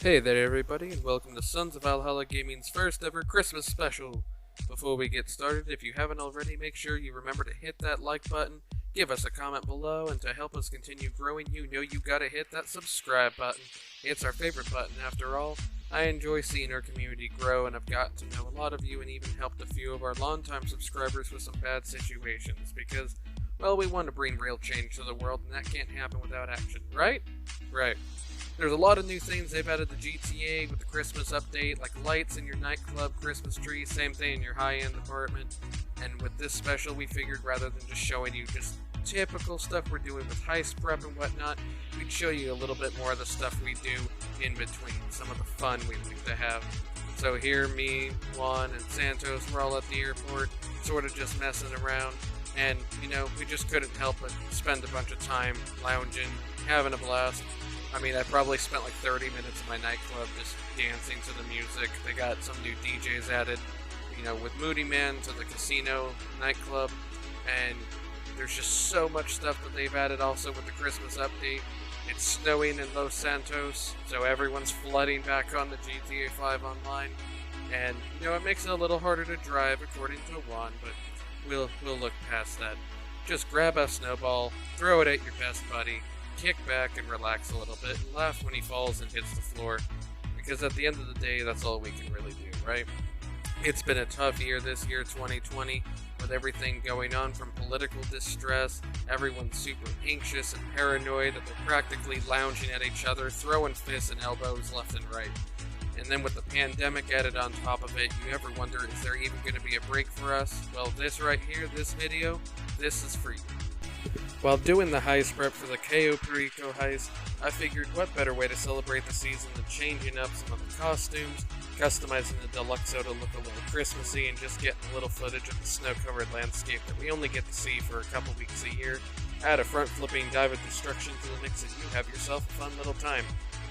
Hey there everybody, and welcome to Sons of Valhalla Gaming's first ever Christmas special. Before we get started, if you haven't already, make sure you remember to hit that like button, give us a comment below, and to help us continue growing, you know you gotta hit that subscribe button. It's our favorite button after all. I enjoy seeing our community grow, and I've gotten to know a lot of you and even helped a few of our longtime subscribers with some bad situations, because, well, we want to bring real change to the world, and that can't happen without action, right? Right. There's a lot of new things they've added to GTA with the Christmas update, like lights in your nightclub Christmas tree, same thing in your high-end apartment. And with this special, we figured rather than just showing you just typical stuff we're doing with heist prep and whatnot, we'd show you a little bit more of the stuff we do in between, some of the fun we like to have. So here, me, Juan, and Santos, we're all at the airport, sort of just messing around. And, you know, we just couldn't help but spend a bunch of time lounging, having a blast. I mean, I probably spent like 30 minutes in my nightclub just dancing to the music. They got some new DJs added, you know, with Moody Man to the casino nightclub. And there's just so much stuff that they've added also with the Christmas update. It's snowing in Los Santos, so everyone's flooding back on the GTA 5 Online. And, you know, it makes it a little harder to drive, according to Juan, but we'll look past that. Just grab a snowball, throw it at your best buddy, kick back and relax a little bit, and laugh when he falls and hits the floor, because at the end of the day, that's all we can really do, right? It's been a tough year this year, 2020, with everything going on from political distress. Everyone's super anxious and paranoid that they're practically lounging at each other, throwing fists and elbows left and right. And then with the pandemic added on top of it, you ever wonder, is there even going to be a break for us? Well, this right here, this video, this is free. While doing the heist prep for the Cayo Perico heist, I figured what better way to celebrate the season than changing up some of the costumes, customizing the deluxo to look a little Christmassy, and just getting a little footage of the snow-covered landscape that we only get to see for a couple weeks a year. Add a front-flipping dive of destruction to the mix and you have yourself a fun little time.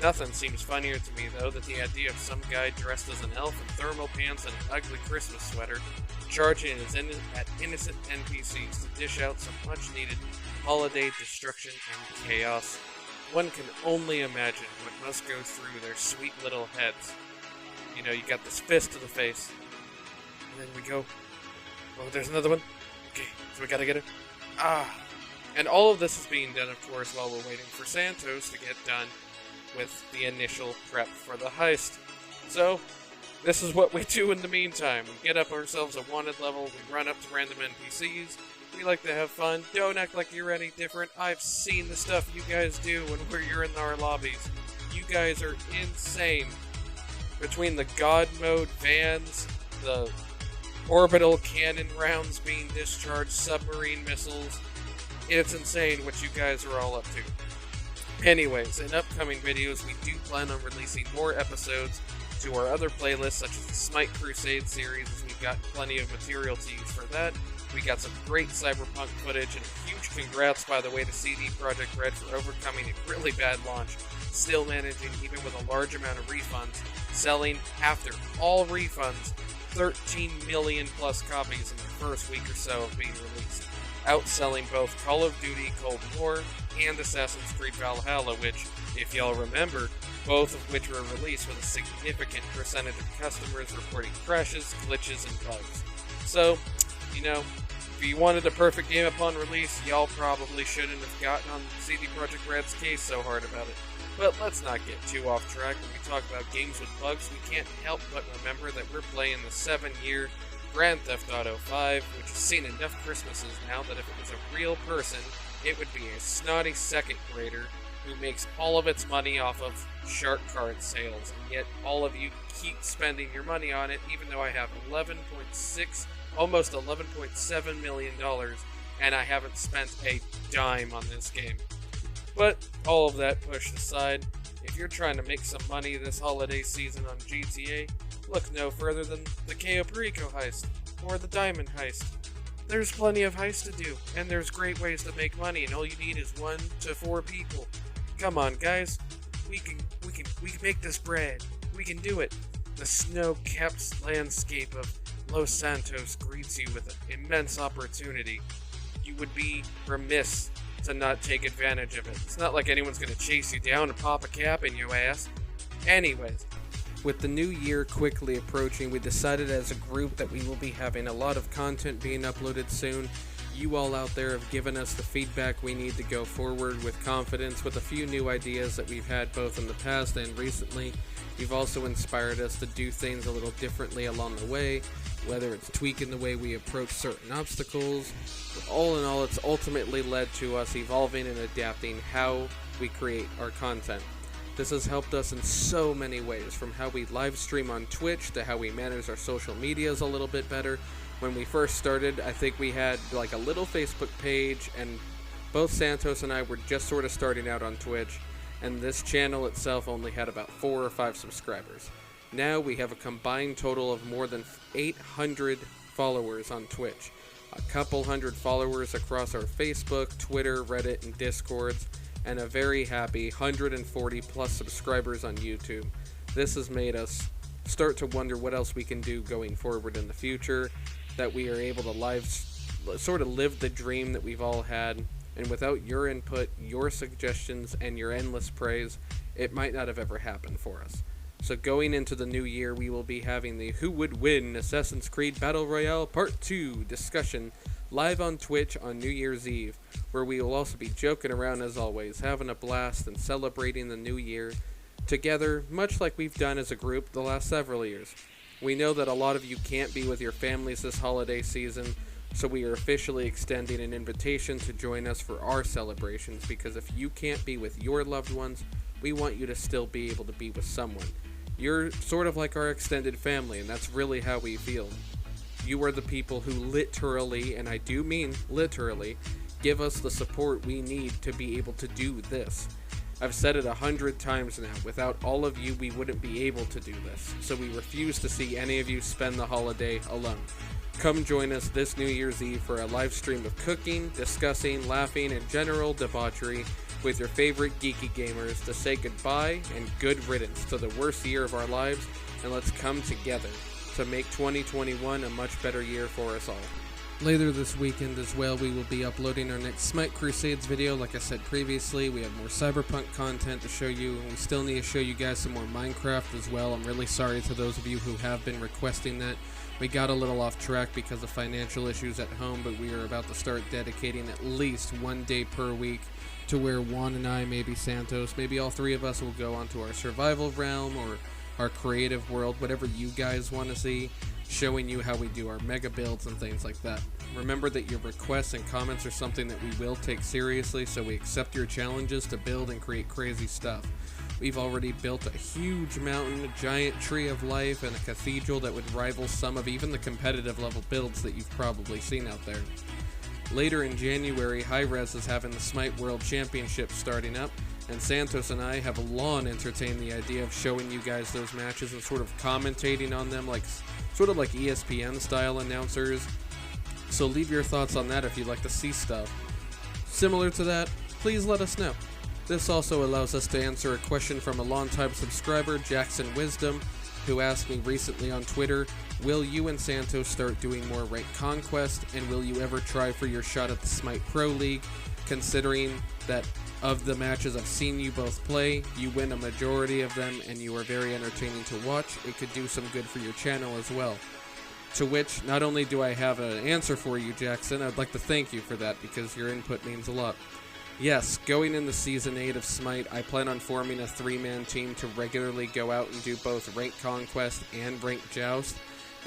Nothing seems funnier to me, though, than the idea of some guy dressed as an elf in thermal pants and an ugly Christmas sweater, charging at innocent NPCs to dish out some much-needed holiday destruction and chaos. One can only imagine what must go through their sweet little heads. You know, you got this fist to the face, and then we go, oh, there's another one? Okay, so we gotta get him. And all of this is being done, of course, while we're waiting for Santos to get done with the initial prep for the heist. So, this is what we do in the meantime. We get up ourselves a wanted level, we run up to random NPCs, we like to have fun, don't act like you're any different. I've seen the stuff you guys do when you're in our lobbies. You guys are insane. Between the God mode vans, the orbital cannon rounds being discharged, submarine missiles, it's insane what you guys are all up to. Anyways, in upcoming videos, we do plan on releasing more episodes to our other playlists, such as the Smite Crusade series, as we've got plenty of material to use for that. We got some great Cyberpunk footage, and a huge congrats, by the way, to CD Projekt Red for overcoming a really bad launch, still managing, even with a large amount of refunds, selling, after all refunds, 13 million plus copies in the first week or so of being released, outselling both Call of Duty Cold War and Assassin's Creed Valhalla, which, if y'all remember, both of which were released with a significant percentage of customers reporting crashes, glitches, and bugs. So, you know, if you wanted a perfect game upon release, y'all probably shouldn't have gotten on CD Projekt Red's case so hard about it. But let's not get too off track. When we talk about games with bugs, we can't help but remember that we're playing the 7-year Grand Theft Auto 5, which has seen enough Christmases now that if it was a real person, it would be a snotty second grader who makes all of its money off of shark card sales, and yet all of you keep spending your money on it, even though I have almost $11.7 million, and I haven't spent a dime on this game. But all of that pushed aside, if you're trying to make some money this holiday season on GTA, look no further than the Cayo Perico heist, or the Diamond heist. There's plenty of heists to do, and there's great ways to make money, and all you need is 1 to 4 people. Come on, guys. We can make this bread. We can do it. The snow-capped landscape of Los Santos greets you with an immense opportunity. You would be remiss to not take advantage of it. It's not like anyone's going to chase you down and pop a cap in your ass. Anyways, with the new year quickly approaching, we decided as a group that we will be having a lot of content being uploaded soon. You all out there have given us the feedback we need to go forward with confidence with a few new ideas that we've had both in the past and recently. You've also inspired us to do things a little differently along the way, whether it's tweaking the way we approach certain obstacles. All in all, it's ultimately led to us evolving and adapting how we create our content. This has helped us in so many ways, from how we live stream on Twitch to how we manage our social medias a little bit better. When we first started, I think we had like a little Facebook page, and both Santos and I were just sort of starting out on Twitch, and this channel itself only had about 4 or 5 subscribers. Now we have a combined total of more than 800 followers on Twitch, a couple hundred followers across our Facebook, Twitter, Reddit, and Discords, and a very happy 140 plus subscribers on YouTube. This has made us start to wonder what else we can do going forward in the future, that we are able to sort of live the dream that we've all had, and without your input, your suggestions, and your endless praise, it might not have ever happened for us. So going into the new year, we will be having the Who Would Win Assassin's Creed Battle Royale Part 2 discussion live on Twitch on New Year's Eve, where we will also be joking around as always, having a blast and celebrating the new year together, much like we've done as a group the last several years. We know that a lot of you can't be with your families this holiday season, so we are officially extending an invitation to join us for our celebrations, because if you can't be with your loved ones, we want you to still be able to be with someone. You're sort of like our extended family, and that's really how we feel. You are the people who literally, and I do mean literally, give us the support we need to be able to do this. I've said it 100 times now, without all of you we wouldn't be able to do this, so we refuse to see any of you spend the holiday alone. Come join us this New Year's Eve for a live stream of cooking, discussing, laughing, and general debauchery with your favorite geeky gamers to say goodbye and good riddance to the worst year of our lives, and let's come together to make 2021 a much better year for us all. Later this weekend as well, we will be uploading our next Smite Crusades video. Like I said previously, we have more Cyberpunk content to show you, and we still need to show you guys some more Minecraft as well. I'm really sorry to those of you who have been requesting that. We got a little off track because of financial issues at home, but we are about to start dedicating at least one day per week to where Juan and I, maybe Santos, maybe all three of us will go onto our survival realm or our creative world, whatever you guys want to see, showing you how we do our mega builds and things like that. Remember that your requests and comments are something that we will take seriously, so we accept your challenges to build and create crazy stuff. We've already built a huge mountain, a giant tree of life, and a cathedral that would rival some of even the competitive level builds that you've probably seen out there. Later in January, Hi-Rez is having the Smite World Championship starting up, and Santos and I have long entertained the idea of showing you guys those matches and sort of commentating on them sort of like ESPN style announcers. So leave your thoughts on that if you'd like to see stuff similar to that. Please let us know. This also allows us to answer a question from a longtime subscriber, Jackson Wisdom, who asked me recently on Twitter, will you and Santos start doing more ranked conquest, and will you ever try for your shot at the Smite Pro League, considering that of the matches I've seen you both play, you win a majority of them and you are very entertaining to watch. It could do some good for your channel as well. To which, not only do I have an answer for you, Jackson, I'd like to thank you for that because your input means a lot. Yes, going into Season 8 of Smite, I plan on forming a 3-man team to regularly go out and do both Ranked Conquest and Ranked Joust,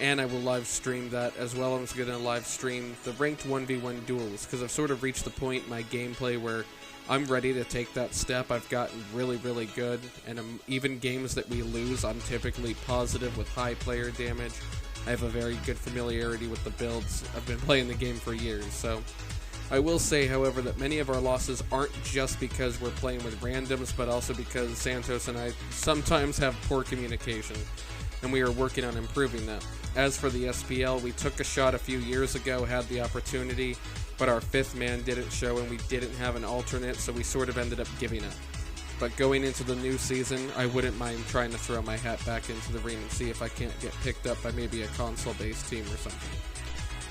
and I will live stream that as well. I'm going to live stream the Ranked 1v1 duels, because I've sort of reached the point in my gameplay where I'm ready to take that step. I've gotten really, really good, and even games that we lose, I'm typically positive with high player damage. I have a very good familiarity with the builds. I've been playing the game for years, so I will say, however, that many of our losses aren't just because we're playing with randoms, but also because Santos and I sometimes have poor communication, and we are working on improving that. As for the SPL, we took a shot a few years ago, had the opportunity, but our 5th man didn't show and we didn't have an alternate, so we sort of ended up giving up. But going into the new season, I wouldn't mind trying to throw my hat back into the ring and see if I can't get picked up by maybe a console-based team or something.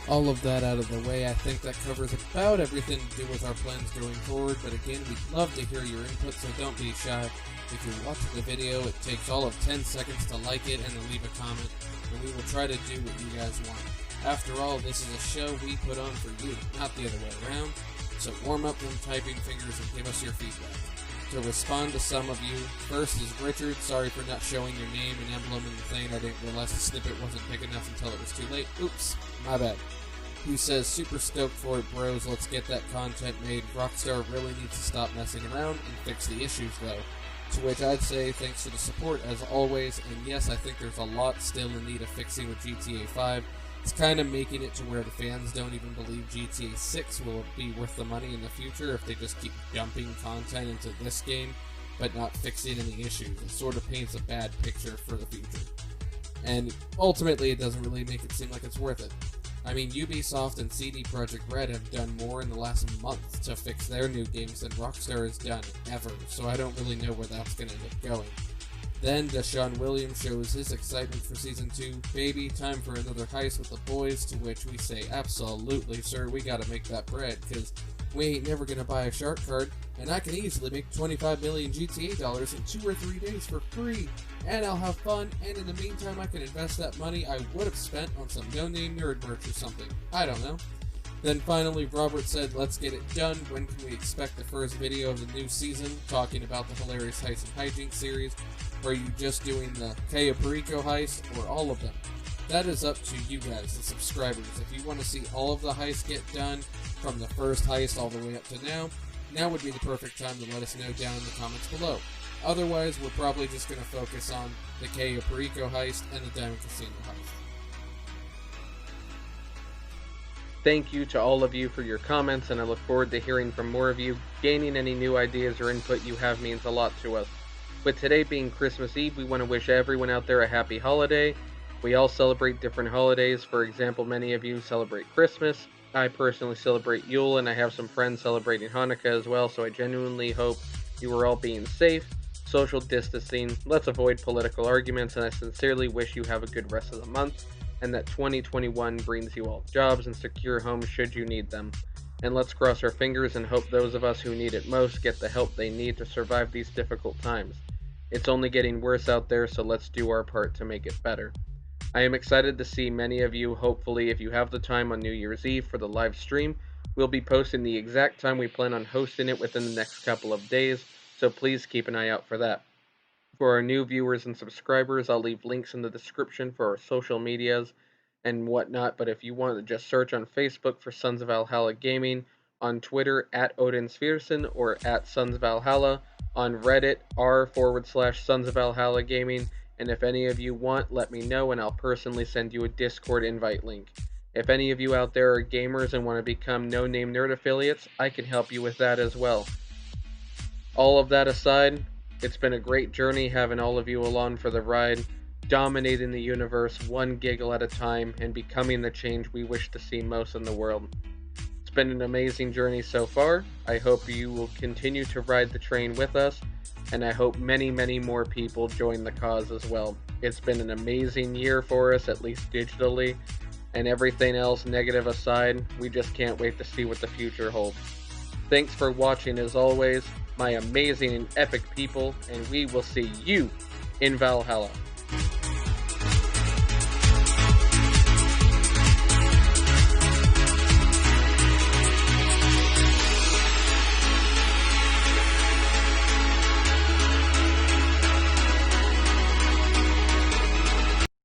All of that out of the way, I think that covers about everything to do with our plans going forward, but again, we'd love to hear your input, so don't be shy. If you're watching the video, it takes all of 10 seconds to like it and to leave a comment, and we will try to do what you guys want. After all, this is a show we put on for you, not the other way around, so warm up them typing fingers and give us your feedback. To respond to some of you, first is Richard. Sorry for not showing your name and emblem in the thing. I didn't realize the snippet wasn't big enough until it was too late. Oops, my bad. Who says, super stoked for it, bros. Let's get that content made. Rockstar really needs to stop messing around and fix the issues, though. To which I'd say, thanks for the support, as always. And yes, I think there's a lot still in need of fixing with GTA 5. It's kind of making it to where the fans don't even believe GTA 6 will be worth the money in the future if they just keep dumping content into this game, but not fixing any issues. It sort of paints a bad picture for the future. And ultimately, it doesn't really make it seem like it's worth it. I mean, Ubisoft and CD Projekt Red have done more in the last month to fix their new games than Rockstar has done ever, so I don't really know where that's going to end up going. Then Deshaun Williams shows his excitement for Season 2. Baby, time for another heist with the boys, to which we say, absolutely, sir, we gotta make that bread, because we ain't never gonna buy a shark card, and I can easily make 25 million GTA dollars in 2 or 3 days for free, and I'll have fun, and in the meantime I can invest that money I would have spent on some no-name nerd merch or something. I don't know. Then finally, Robert said, let's get it done. When can we expect the first video of the new season, talking about the Hilarious Heists and Hijinks series? Or are you just doing the Cayo Perico heist, or all of them? That is up to you guys, the subscribers. If you want to see all of the heists get done, from the first heist all the way up to now would be the perfect time to let us know down in the comments below. Otherwise, we're probably just going to focus on the Cayo Perico heist and the Diamond Casino heist. Thank you to all of you for your comments, and I look forward to hearing from more of you. Gaining any new ideas or input you have means a lot to us. With today being Christmas Eve, we want to wish everyone out there a happy holiday. We all celebrate different holidays. For example, many of you celebrate Christmas. I personally celebrate Yule, and I have some friends celebrating Hanukkah as well, so I genuinely hope you are all being safe, social distancing, let's avoid political arguments, and I sincerely wish you have a good rest of the month, and that 2021 brings you all jobs and secure homes should you need them. And let's cross our fingers and hope those of us who need it most get the help they need to survive these difficult times. It's only getting worse out there, so let's do our part to make it better. I am excited to see many of you, hopefully if you have the time on New Year's Eve for the live stream. We'll be posting the exact time we plan on hosting it within the next couple of days, so please keep an eye out for that. For our new viewers and subscribers, I'll leave links in the description for our social medias and whatnot, but if you want to just search on Facebook for Sons of Valhalla Gaming, on Twitter at Odinsfearson or at Sons of Valhalla, on Reddit r/Sons of Valhalla Gaming, and if any of you want, let me know and I'll personally send you a Discord invite link. If any of you out there are gamers and want to become No Name Nerd affiliates, I can help you with that as well. All of that aside, it's been a great journey having all of you along for the ride, dominating the universe one giggle at a time and becoming the change we wish to see most in the world. It's been an amazing journey so far. I hope you will continue to ride the train with us, and I hope many, many more people join the cause as well. It's been an amazing year for us, at least digitally, and everything else negative aside, we just can't wait to see what the future holds. Thanks for watching as always, my amazing and epic people, and we will see you in Valhalla.